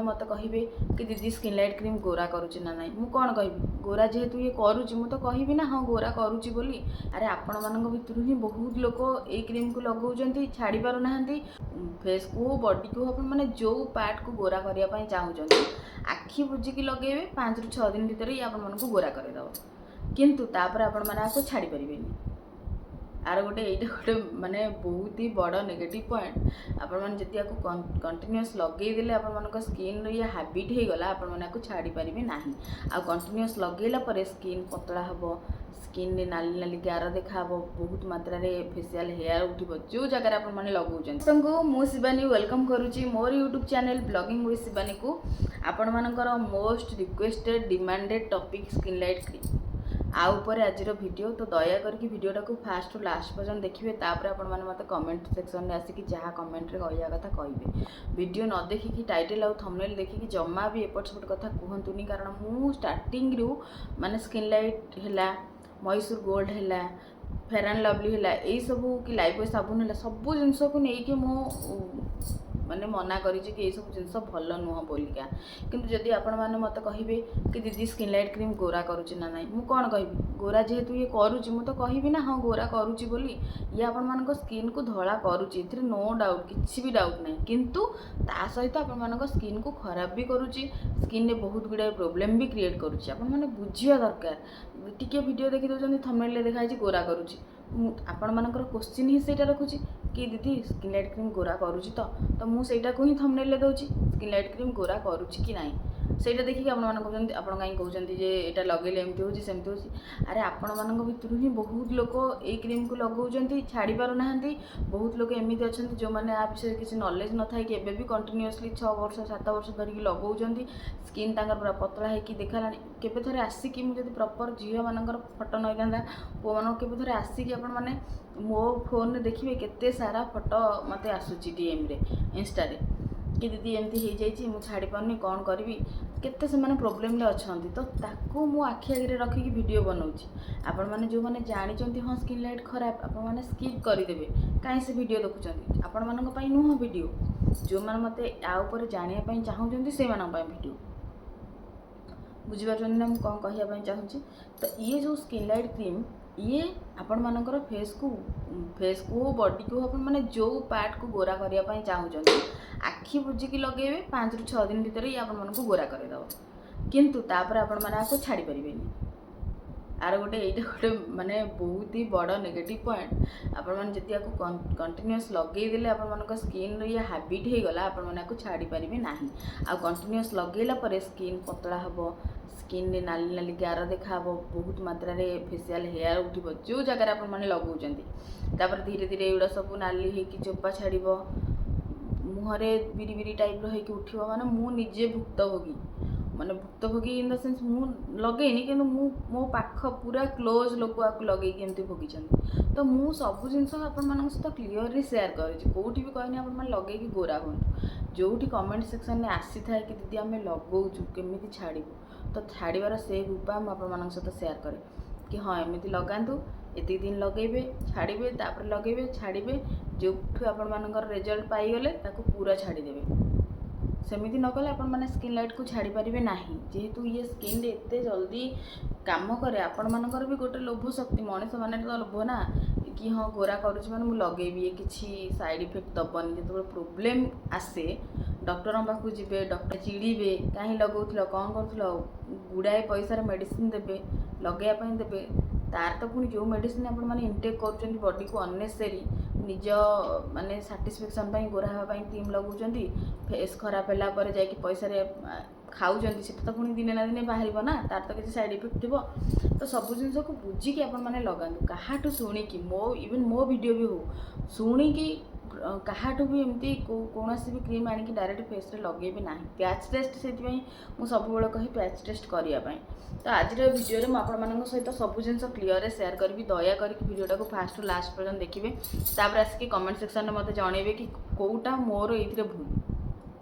मत कहे कि दीदी स्किन लाइट क्रीम गोरा करुच्ची ना नाई, मुझे कौन कह गोरा जेहेतु ये करुच्ची मुझे तो कहबी ना हाँ गोरा करुच्ची बोली। अरे आपण मान भितर ही बहुत लोक ये क्रीम को लगाउछंती छाड़ी पारु नाहंती। फेस को बॉडी को अपन माने जो पार्ट को गोरा करिया पई चाहुछंती आखि बुझिकी लगेबे 5 ରୁ 6 दिन भितर ही आपण मानकु गोरा करेदब, किंतु तापर आपण माने आको छाड़ी परिबेनी। आर गोटे ये गोटे माने बहुत ही बड़ नेगेटिव पॉइंट। आपण माने जति आको कंटिन्यूअस लगे देले आपण मानक स्किन रो ये हैबिट हे गला आपण माने आको छाड़ी परिबे नाही। आ कंटिन्यूअस लगेला परे स्किन पतला हबो, स्किन रे नाली नाली गार देखा हबो, बहुत मात्रा रे फेशियल हेयर उठिबो जो जगह आपण माने लगाउछन। संगो मु शिवानी वेलकम करूची मोर YouTube channel blogging with Shivani को। आपण मानकर most requested demanded topic skin light cream आ ऊपर आज वीडियो। तो दया करके वीडियोटा को फास्ट टू लास्ट पर्यंत देखिए, तापर आपण माने मते कमेंट सेक्शन में आसिक जहाँ कमेंट रे कहया कथा कहिबे। वीडियो न देखिकी टाइटल आउ थंबनेल देखिकी जम्मा भी एपट सेपट कथा कहंतुनी, कारण मु स्टार्टिंग रु माने स्किन लाइट हैला, मैसूर गोल्ड हैला, फेयर एंड लवली हैला, एई सबू कि लाइफ साबुन हैला, सबू जिनस को लेकिन मो माने मना करी कि ये सब जिनस भल नुह बोलिका। किंतु जदि आपण माने मते कहिबे कि दीदी स्किन लाइट क्रीम गोरा करुच्ची ना नाई, मु कौन कहबी गोरा जेहेतु ये करुच्ची मु तो कहबी ना हाँ गोरा करुच्ची बोली। ये आपण मानक स्किन को धला करुच्ची, एथिरे नो डाउट, किछि भी डाउट नहीं। किंतु ता सहित आपण मानक स्किन को खराब भी करुच्ची, स्किन रे बहुत गुडे प्रॉब्लम भी क्रिएट करुच्ची। आपण माने बुझिया दरकार। टिके वीडियो देखि दोछन थंबनेल रे देखाई गोरा करुच्ची, आपण मानकर क्वेश्चन ही सेटा रखुची कि दीदी स्किन लाइट क्रीम गोरा करुच्ची तो मु सेटा को ही थंबनेल रे दउची स्किन लाइट क्रीम गोरा करुच्ची कि नाही सेटा देखिक आपण माने कहउछन आपण काई कहउछन जे एटा लगेले एमती होची सेमती होची। अरे आपण मानक भितर ही बहुत लोक ए क्रीम को लगाउछंती छाड़ी पारु नाहंती। बहुत लोक एमिति अछंती जो माने आ विषय किसी नॉलेज न थाई कि एबे भी कंटिन्यूअसली 6 वर्ष 7 वर्ष धरिकी लगाउछंती, स्किन तांकर पूरा पतला हेकी देखालानी। केबे थरे आसिकी मु जदी प्रॉपर झियो मानकर फोटो नै गंदा पो मानक केबे थरे आसिकी आपण माने मो फोन रे देखिबे केते सारा फोटो मते आसुची डीएम रे इंस्टा रे कि दीदी एमती हो जाइए मुझे छाड़ी पारनी कौन करी केते से माने प्रॉब्लम ले अच्छी। तो ताकू मु आखि आगे रखिकी वीडियो बनाऊँगी। आपण मैंने जो मैंने जानते हाँ स्किन लाइट खराब आपण मैंने स्किप करदेवे कहीं से वीडियो देखुं आपण मानी नुह वीडियो जो मैंने मत आउपर जानापी चाहूँगी से वीडियो बुझीपार ना मुझे कौन कहवाई चाहूँगी। तो ये जो स्किन लाइट क्रीम ये आपण मानकर फेस को बॉडी को अपन माने जो पार्ट को गोरा करिया पई चाहुचंती आखि बुझिकी लगेबे 5 ରୁ 6 दिन भीतर ही आपण मानकु गोरा करेदब, किंतु तापर आपण माने आको छाड़ी परिबेनी। आर गोटे ये गोटे माने बहुत ही बड़ नेगेटिव पॉइंट। आपण माने जति आको कंटिन्यूअस लगे देले आपण मानक स्किन रो ये हैबिट हे गला आपण माने आको छाड़ी परिबे नाही। आ कंटिन्यूअस लगेला परे स्किन पतला हबो, स्किन रे नाली नाली गार देखा हबो, बहुत मात्रा रे फेशियल हेयर उठिबो जो जगह आपण माने लगाउछंती। तापर धीरे धीरे एउडा सब नाली हेकी चोपा छाड़िबो, मुहरे बिरी बिरी टाइप रो हेकी उठिबो। माने मु निजे भुक्तभोगी इन द सेंस मु लगेनी कि मो पाख पूरा क्लोज लोक आपको लगे एमती भोगी। तो मु सब जिनस आपण मान सहित क्लीयरली शेयर करें कौटी भी कहनी आप लगे गोरा हूँ जो कमेंट सेक्शन में आसी थाए कि दीदी आम लगाऊँ केमी छाड़ू तो छाड़ार से उपाय मुझे सहित शेयर करें कि हाँ एमती लगातु एति दिन लगेबे छाड़े तापर लगेबे छाड़े जो आपण मानकर रिजल्ट पाईगले ताको पूरा छाड़ीदेवे। सेमिति न कले आपण माने स्किन लाइट को छाड़ी पारिबे नाही जेहेतु ये स्किन रे एते जल्दी काम करे। आपण मानकर भी गोटे लोभ शक्ति मनीष माने तो लोभ ना कि हाँ गोरा करुच्ची माने मु लगेबी ये किछि साइड इफेक्ट दबनी। जो प्रोब्लेम आसे डॉक्टर पाखु जीवे डॉक्टर चिड़ीबे कहीं लगाउथिल कौन करुथिल गुड़ाए पैसार मेडिसिन देबे लगेया देबे तार तो पुणी जो मेडिसिन आपण माने इनटेक करुचंती बॉडी को अननेसेसरी निज माने सैटिस्फैक्शन पाई गोरा हवा पाई क्रीम लगाउचंती फेस खराब होला पर जाई कि पैसा रे खाउचंती सेटा तो पुणी दिने ना दिने बाहरिबो ना तार तो किसी साइड इफेक्ट थिबो। तो सब जिनस को बुझिकी आपण माने लगांतु काहाठू शुणिकी मो इवन मो वीडियो भी हो शुणिकी काहाठू भी एमती कौन भी क्रीम आनिकी डायरेक्ट फेस रे लगेबे ना। पैच टेस्ट से मुझे सब कहे पैच टेस्ट करने। तो आज वीडियो में आपण सहित सब जिन क्लीयर शेयर करी दया करके वीडियोटा को फास्ट टू लास्ट पर्यंत देखिए तापर आसिक कमेंट सेक्शन में मत जनइबे कि कौटा मोर ये भूल।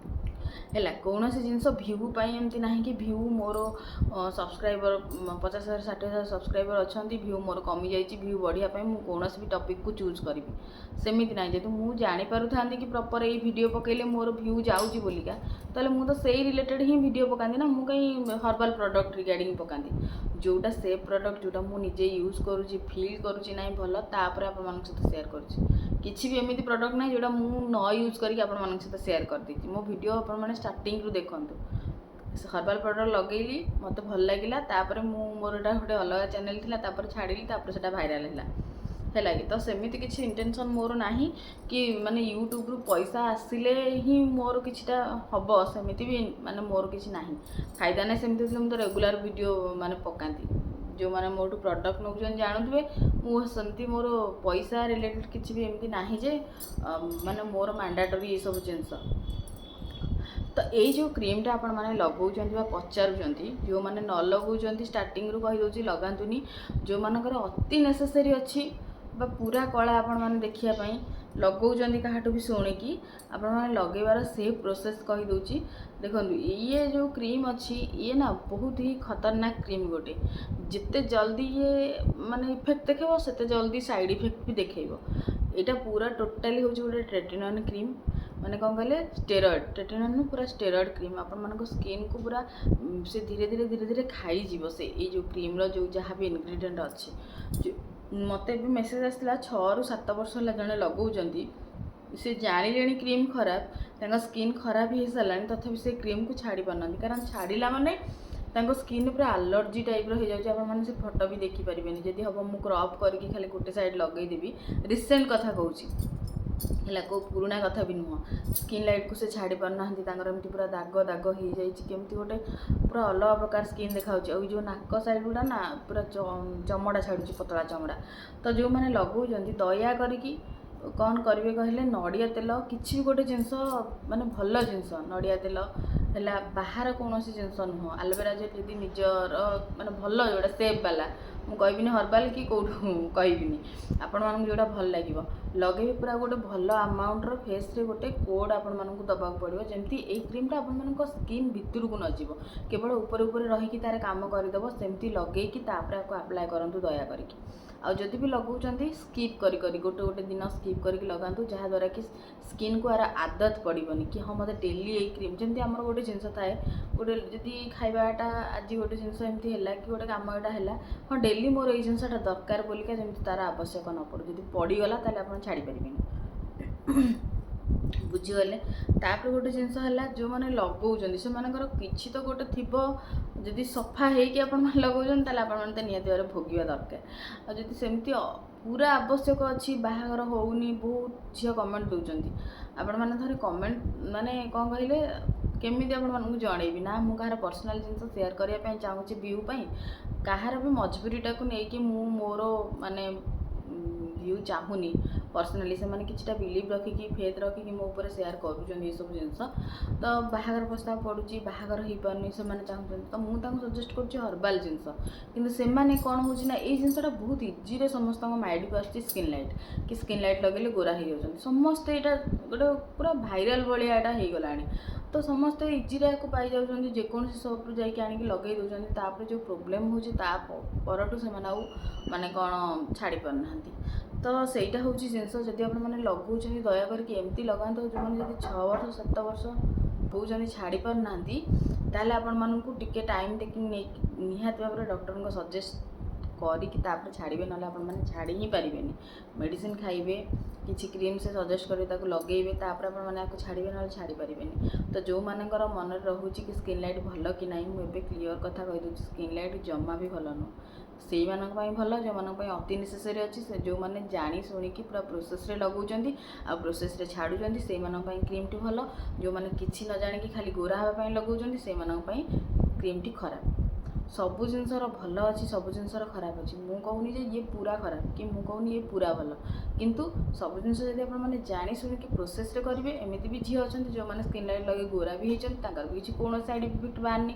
ହେଲା। କୌଣସି ଜିନିଷ ଭ୍ୟୁ ପାଇଁ ଏମିତି ନାହିଁ କି ଭ୍ୟୁ ମୋର ସବସ୍କ୍ରାଇବର 50,000 60,000 ସବସ୍କ୍ରାଇବର ଅଛନ୍ତି, ଭ୍ୟୁ ମୋର କମିଯାଇଛି, ଭ୍ୟୁ ବଢ଼ିବା ପାଇଁ ମୁଁ କୌଣସି ବି ଟପିକ୍କୁ ଚୁଜ୍ କରିବି, ସେମିତି ନାହିଁ। ଯଦି ମୁଁ ଜାଣିପାରୁଥାନ୍ତି କି ପ୍ରପର୍ ଏଇ ଭିଡ଼ିଓ ପକାଇଲେ ମୋର ଭ୍ୟୁ ଯାଉଛି ବୋଲିକା, ତାହେଲେ ମୁଁ ତ ସେଇ ରିଲେଟେଡ଼୍ ହିଁ ଭିଡ଼ିଓ ପକାନ୍ତି ନା। ମୁଁ କାହିଁ ହର୍ବାଲ୍ ପ୍ରଡ଼କ୍ଟ ରିଗାର୍ଡ଼ିଂ ପକାନ୍ତି? ଯେଉଁଟା ସେ ପ୍ରଡ଼କ୍ଟ ଯେଉଁଟା ମୁଁ ନିଜେ ୟୁଜ୍ କରୁଛି, ଫିଲ୍ କରୁଛି ନାହିଁ ଭଲ, ତାପରେ ଆପଣମାନଙ୍କ ସହିତ ସେୟାର କରୁଛି। କିଛି ବି ଏମିତି ପ୍ରଡ଼କ୍ଟ ନାହିଁ ଯେଉଁଟା ମୁଁ ନ ୟୁଜ୍ କରିକି ଆପଣମାନଙ୍କ ସହିତ ସେୟାର କରିଦେଇଛି। ମୋ ଭିଡ଼ିଓ ଆପଣମାନେ ଷ୍ଟାର୍ଟିଂରୁ ଦେଖନ୍ତୁ। ହର୍ବାଲ୍ ପ୍ରଡ଼କ୍ଟ ଲଗେଇଲି, ମୋତେ ଭଲ ଲାଗିଲା, ତାପରେ ମୁଁ ମୋର ଏଇଟା ଗୋଟେ ଅଲଗା ଚ୍ୟାନେଲ୍ ଥିଲା, ତାପରେ ଛାଡ଼ିଲି, ତାପରେ ସେଇଟା ଭାଇରାଲ୍ ହେଲା କି। ତ ସେମିତି କିଛି ଇଣ୍ଟେନସନ୍ ମୋର ନାହିଁ କି ମାନେ ୟୁଟ୍ୟୁବ୍ରୁ ପଇସା ଆସିଲେ ହିଁ ମୋର କିଛିଟା ହେବ, ସେମିତି ବି ମାନେ ମୋର କିଛି ନାହିଁ। ଫାଇଦା ନାହିଁ ସେମିତି ହେଲେ ମୁଁ ତ ରେଗୁଲାର ଭିଡ଼ିଓ ମାନେ ପକାନ୍ତି। ଯେଉଁମାନେ ମୋଠୁ ପ୍ରଡ଼କ୍ଟ ନେଉଛନ୍ତି ଜାଣୁଥିବେ, ମୁଁ ସେମିତି ମୋର ପଇସା ରିଲେଟେଡ଼୍ କିଛି ବି ଏମିତି ନାହିଁ ଯେ ମାନେ ମୋର ମାଣ୍ଡାଟୋରି ଏସବୁ ଜିନିଷ। ତ ଏଇ ଯେଉଁ କ୍ରିମ୍ଟା ଆପଣମାନେ ଲଗାଉଛନ୍ତି ବା ପଚାରୁଛନ୍ତି, ଯେଉଁମାନେ ନ ଲଗାଉଛନ୍ତି ଷ୍ଟାର୍ଟିଂରୁ କହିଦେଉଛି ଲଗାନ୍ତୁନି। ଯେଉଁମାନଙ୍କର ଅତି ନେସେସରୀ ଅଛି ବା ପୁରା କଳା ଆପଣମାନେ ଦେଖିବା ପାଇଁ ଲଗାଉଛନ୍ତି କାହାଠୁ ବି ଶୁଣିକି, ଆପଣମାନେ ଲଗାଇବାର ସେ ପ୍ରୋସେସ୍ କହିଦେଉଛି। ଦେଖନ୍ତୁ, ଇଏ ଯେଉଁ କ୍ରିମ୍ ଅଛି, ଇଏ ନା ବହୁତ ହି ଖତରନାକ କ୍ରିମ୍ ଗୋଟେ। ଯେତେ ଜଲ୍ଦି ଇଏ ମାନେ ଇଫେକ୍ଟ ଦେଖେଇବ, ସେତେ ଜଲ୍ଦି ସାଇଡ଼୍ ଇଫେକ୍ଟ ବି ଦେଖେଇବ। ଏଇଟା ପୁରା ଟୋଟାଲି ହେଉଛି ଗୋଟେ ଟ୍ରେଟିନନ୍ କ୍ରିମ୍। ମାନେ କ'ଣ କହିଲେ, ଟ୍ରେଟିନନ୍ ପୁରା ଷ୍ଟେରଏଡ଼୍ କ୍ରିମ୍। ଆପଣମାନଙ୍କ ସ୍କିନ୍କୁ ପୁରା ସେ ଧୀରେ ଧୀରେ ଖାଇଯିବ ସେ ଏଇ ଯେଉଁ କ୍ରିମ୍ର ଯେଉଁ ଯାହା ବି ଇନଗ୍ରିଡ଼ିଏଣ୍ଟ ଅଛି। ମୋତେ ବି ମେସେଜ୍ ଆସିଥିଲା 6ରୁ 7 ବର୍ଷ ହେଲା ଜଣେ ଲଗାଉଛନ୍ତି, ସେ ଜାଣିଲେଣି କ୍ରିମ୍ ଖରାପ, ତାଙ୍କ ସ୍କିନ୍ ଖରାପ ହେଇସାରିଲାଣି, ତଥାପି ସେ କ୍ରିମ୍କୁ ଛାଡ଼ି ପାରୁନାହାନ୍ତି। କାରଣ ଛାଡ଼ିଲା ମାନେ ତାଙ୍କ ସ୍କିନ୍ ପୁରା ଆଲର୍ଜି ଟାଇପ୍ର ହେଇଯାଉଛି। ଆପଣମାନେ ସେ ଫଟୋ ବି ଦେଖିପାରିବେନି। ଯଦି ହେବ ମୁଁ କ୍ରପ୍ କରିକି ଖାଲି ଗୋଟେ ସାଇଡ଼୍ ଲଗାଇଦେବି। ରିସେଣ୍ଟ କଥା କହୁଛି ହେଲା, କେଉଁ ପୁରୁଣା କଥା ବି ନୁହଁ। ସ୍କିନ୍ ଲାଇଟ୍କୁ ସେ ଛାଡ଼ି ପାରୁନାହାନ୍ତି, ତାଙ୍କର ଏମିତି ପୁରା ଦାଗ ହେଇଯାଇଛି, କେମିତି ଗୋଟେ ପୁରା ଅଲଗା ପ୍ରକାର ସ୍କିନ୍ ଦେଖାଯାଉଛି। ଆଉ ଯେଉଁ ନାକ ସାଇଡ଼୍ ଗୁଡ଼ା ନା ପୁରା ଚମଡ଼ା ଛାଡ଼ୁଛି, ପତଳା ଚମଡ଼ା। ତ ଯେଉଁମାନେ ଲଗାଉଛନ୍ତି ଦୟା କରିକି କ'ଣ କରିବେ କହିଲେ, ନଡ଼ିଆ ତେଲ କିଛି ବି ଗୋଟେ ଜିନିଷ ମାନେ ଭଲ ଜିନିଷ, ନଡ଼ିଆ ତେଲ ହେଲା, ବାହାର କୌଣସି ଜିନିଷ ନୁହଁ। ଆଲୋଭେରା ଜେଲ୍ ଯଦି ନିଜର ମାନେ ଭଲ ଯେଉଁଟା ସେଫ୍ ବାଲା, ମୁଁ କହିବିନି ହର୍ବାଲ୍ କି କେଉଁଠୁ କହିବିନି, ଆପଣମାନଙ୍କୁ ଯେଉଁଟା ଭଲ ଲାଗିବ ଲଗେଇବେ। ପୁରା ଗୋଟେ ଭଲ ଆମାଉଣ୍ଟର ଫେସ୍ରେ ଗୋଟେ କୋଡ଼୍ ଆପଣମାନଙ୍କୁ ଦେବାକୁ ପଡ଼ିବ, ଯେମିତି ଏଇ କ୍ରିମ୍ଟା ଆପଣମାନଙ୍କ ସ୍କିନ୍ ଭିତରକୁ ନ ଯିବ, କେବଳ ଉପରେ ରହିକି ତା'ର କାମ କରିଦେବ। ସେମିତି ଲଗେଇକି ତାପରେ ଆକୁ ଆପ୍ଲାଏ କରନ୍ତୁ ଦୟା କରିକି। ଆଉ ଯଦି ବି ଲଗାଉଛନ୍ତି ସ୍କିପ୍ କରି ଗୋଟେ ଦିନ ସ୍କିପ୍ କରିକି ଲଗାନ୍ତୁ, ଯାହାଦ୍ୱାରା କି ସ୍କିନ୍କୁ ଆର ଆଦତ ପଡ଼ିବନି କି ହଁ ମୋତେ ଡେଲି ଏଇ କ୍ରିମ୍। ଯେମିତି ଆମର ଗୋଟେ ଜିନିଷ ଥାଏ, ଗୋଟେ ଯଦି ଖାଇବାଟା ଆଜି ଗୋଟେ ଜିନିଷ ଏମିତି ହେଲା କି ଗୋଟେ କାମ ଏଇଟା ହେଲା, ହଁ ଡେଲି ମୋର ଏଇ ଜିନିଷଟା ଦରକାର ବୋଲିକା ଯେମିତି ତା'ର ଆବଶ୍ୟକ ନ ପଡ଼ୁ। ଯଦି ପଡ଼ିଗଲା ତାହେଲେ ଆପଣ ଛାଡ଼ିପାରିବେନି, ବୁଝିଗଲେ। ତାପରେ ଗୋଟେ ଜିନିଷ ହେଲା, ଯେଉଁମାନେ ଲଗାଉଛନ୍ତି ସେମାନଙ୍କର କିଛି ତ ଗୋଟେ ଥିବ। ଯଦି ସଫା ହେଇକି ଆପଣମାନେ ଲଗାଉଛନ୍ତି, ତାହେଲେ ଆପଣମାନେ ତ ନିହାତି ଭାବରେ ଭୋଗିବା ଦରକାର। ଆଉ ଯଦି ସେମିତି ପୁରା ଆବଶ୍ୟକ ଅଛି, ବାହାଘର ହେଉନି, ବହୁତ ଝିଅ କମେଣ୍ଟ ଦେଉଛନ୍ତି। ଆପଣମାନେ ଥରେ କମେଣ୍ଟ ମାନେ କ'ଣ କହିଲେ, କେମିତି ଆପଣମାନଙ୍କୁ ଜଣେଇବି ନା, ମୁଁ କାହାର ପର୍ସନାଲ୍ ଜିନିଷ ସେୟାର କରିବା ପାଇଁ ଚାହୁଁଛି ଭ୍ୟୁ ପାଇଁ। କାହାର ବି ମଜବୁରିଟାକୁ ନେଇକି ମୁଁ ମୋର ମାନେ ଭ୍ୟୁ ଚାହୁଁନି ପର୍ସନାଲି। ସେମାନେ କିଛିଟା ବିଲିଭ୍ ରଖିକି, ଫେଥ୍ ରଖିକି ମୋ ଉପରେ ସେୟାର କରୁଛନ୍ତି ଏସବୁ ଜିନିଷ। ତ ବାହାଘର ପ୍ରସ୍ତାବ ପଡ଼ୁଛି, ବାହାଘର ହେଇପାରୁନି, ସେମାନେ ଚାହୁଁଛନ୍ତି, ତ ମୁଁ ତାଙ୍କୁ ସଜେଷ୍ଟ କରୁଛି ହର୍ବାଲ୍ ଜିନିଷ। କିନ୍ତୁ ସେମାନେ କ'ଣ ହେଉଛି ନା, ଏଇ ଜିନିଷଟା ବହୁତ ଇଜିରେ ସମସ୍ତଙ୍କ ମାଇଣ୍ଡକୁ ଆସୁଛି, ସ୍କିନ୍ ଲାଇଟ୍ କି ସ୍କିନ୍ ଲାଇଟ୍ ଲଗେଇଲେ ଗୋରା ହେଇଯାଉଛନ୍ତି ସମସ୍ତେ। ଏଇଟା ଗୋଟେ ପୁରା ଭାଇରାଲ୍ ଭଳିଆ ଏଇଟା ହେଇଗଲାଣି। ତ ସମସ୍ତେ ଇଜିରେ ଏହାକୁ ପାଇଯାଉଛନ୍ତି, ଯେକୌଣସି ସପ୍ରୁ ଯାଇକି ଆଣିକି ଲଗେଇ ଦେଉଛନ୍ତି। ତାପରେ ଯେଉଁ ପ୍ରୋବ୍ଲେମ୍ ହେଉଛି, ତା ପରଠୁ ସେମାନେ ଆଉ ମାନେ କ'ଣ ଛାଡ଼ି ପାରୁନାହାନ୍ତି। ତ ସେଇଟା ହେଉଛି ଜିନିଷ। ଯଦି ଆପଣମାନେ ଲଗାଉଛନ୍ତି ଦୟା କରିକି ଏମିତି ଲଗାନ୍ତୁ। ଯେଉଁମାନେ ଯଦି 6 ବର୍ଷ 7 ବର୍ଷ ହେଉଛନ୍ତି ଛାଡ଼ି ପାରୁନାହାନ୍ତି, ତାହେଲେ ଆପଣମାନଙ୍କୁ ଟିକେ ଟାଇମ୍ ଟେକିଂ ନେଇକି ନିହାତି ଭାବରେ ଡକ୍ଟରଙ୍କ ସଜେଷ୍ଟ କରିକି ତାପରେ ଛାଡ଼ିବେ, ନହେଲେ ଆପଣମାନେ ଛାଡ଼ି ହିଁ ପାରିବେନି। ମେଡ଼ିସିନ୍ ଖାଇବେ, କିଛି କ୍ରିମ୍ ସେ ସଜେଷ୍ଟ କରିବେ, ତାକୁ ଲଗାଇବେ, ତାପରେ ଆପଣମାନେ ଆକୁ ଛାଡ଼ିବେ, ନହେଲେ ଛାଡ଼ି ପାରିବେନି। ତ ଯେଉଁମାନଙ୍କର ମନରେ ରହୁଛି କି ସ୍କିନ୍ ଲାଇଟ୍ ଭଲ କି ନାହିଁ, ମୁଁ ଏବେ କ୍ଲିଅର୍ କଥା କହିଦେଉଛି, ସ୍କିନ୍ ଲାଇଟ୍ ଜମା ବି ଭଲ ନୁହଁ। ସେଇମାନଙ୍କ ପାଇଁ ଭଲ ଯେଉଁମାନଙ୍କ ପାଇଁ ଅତି ନେସେସରୀ ଅଛି, ସେ ଯେଉଁମାନେ ଜାଣି ଶୁଣିକି ପୁରା ପ୍ରୋସେସ୍ରେ ଲଗାଉଛନ୍ତି ଆଉ ପ୍ରୋସେସ୍ରେ ଛାଡ଼ୁଛନ୍ତି, ସେଇମାନଙ୍କ ପାଇଁ କ୍ରିମ୍ଟି ଭଲ। ଯେଉଁମାନେ କିଛି ନ ଜାଣିକି ଖାଲି ଗୋରା ହେବା ପାଇଁ ଲଗାଉଛନ୍ତି, ସେଇମାନଙ୍କ ପାଇଁ କ୍ରିମ୍ଟି ଖରାପ। ସବୁ ଜିନିଷର ଭଲ ଅଛି, ସବୁ ଜିନିଷର ଖରାପ ଅଛି। ମୁଁ କହୁନି ଯେ ଇଏ ପୁରା ଖରାପ, କି ମୁଁ କହୁନି ଇଏ ପୁରା ଭଲ, କିନ୍ତୁ ସବୁ ଜିନିଷ ଯଦି ଆପଣମାନେ ଜାଣି ଶୁଣିକି ପ୍ରୋସେସ୍ରେ କରିବେ। ଏମିତି ବି ଝିଅ ଅଛନ୍ତି ଯେଉଁମାନେ ସ୍କିନ୍ ଲାଇଟ୍ ଲଗେଇ ଗୋରା ବି ହେଇଛନ୍ତି, ତାଙ୍କର ବି କିଛି କୌଣସି ସାଇଡ଼୍ ଇଫେକ୍ଟ ବାହାରିନି।